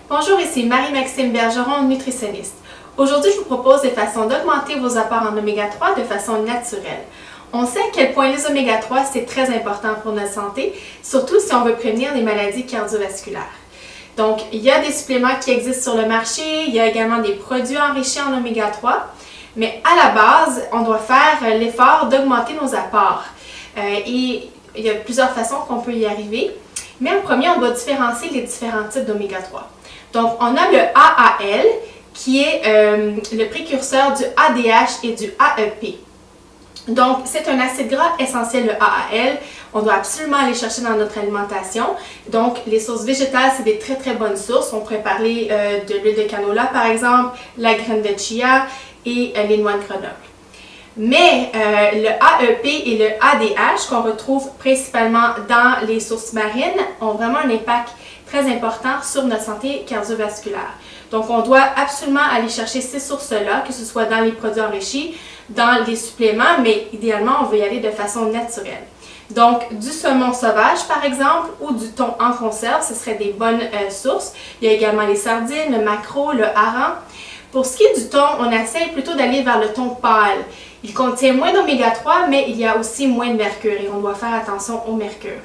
Bonjour, ici Marie-Maxime Bergeron, nutritionniste. Aujourd'hui, je vous propose des façons d'augmenter vos apports en oméga 3 de façon naturelle. On sait à quel point les oméga 3, c'est très important pour notre santé, surtout si on veut prévenir les maladies cardiovasculaires. Donc, il y a des suppléments qui existent sur le marché, il y a également des produits enrichis en oméga 3, mais à la base, on doit faire l'effort d'augmenter nos apports. Et il y a plusieurs façons qu'on peut y arriver. Mais en premier, on doit différencier les différents types d'oméga 3. Donc, on a le AAL, qui est le précurseur du ADH et du AEP. Donc, c'est un acide gras essentiel, le AAL. On doit absolument aller chercher dans notre alimentation. Donc, les sources végétales, c'est des très bonnes sources. On pourrait parler de l'huile de canola, par exemple, la graine de chia et les noix de Grenoble. Mais le AEP et le ADH, qu'on retrouve principalement dans les sources marines, ont vraiment un impact très important sur notre santé cardiovasculaire. Donc, on doit absolument aller chercher ces sources-là, que ce soit dans les produits enrichis, dans les suppléments, mais idéalement, on veut y aller de façon naturelle. Donc, du saumon sauvage, par exemple, ou du thon en conserve, ce seraient des bonnes sources. Il y a également les sardines, le maquereau, le hareng. Pour ce qui est du thon, on essaie plutôt d'aller vers le thon pâle. Il contient moins d'oméga 3, mais il y a aussi moins de mercure et on doit faire attention au mercure.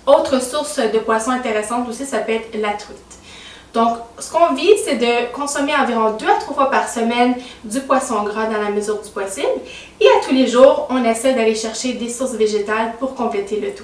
Autre source de poissons intéressante aussi, ça peut être la truite. Donc, ce qu'on vise, c'est de consommer environ 2 à 3 fois par semaine du poisson gras dans la mesure du possible. Et à tous les jours, on essaie d'aller chercher des sources végétales pour compléter le tout.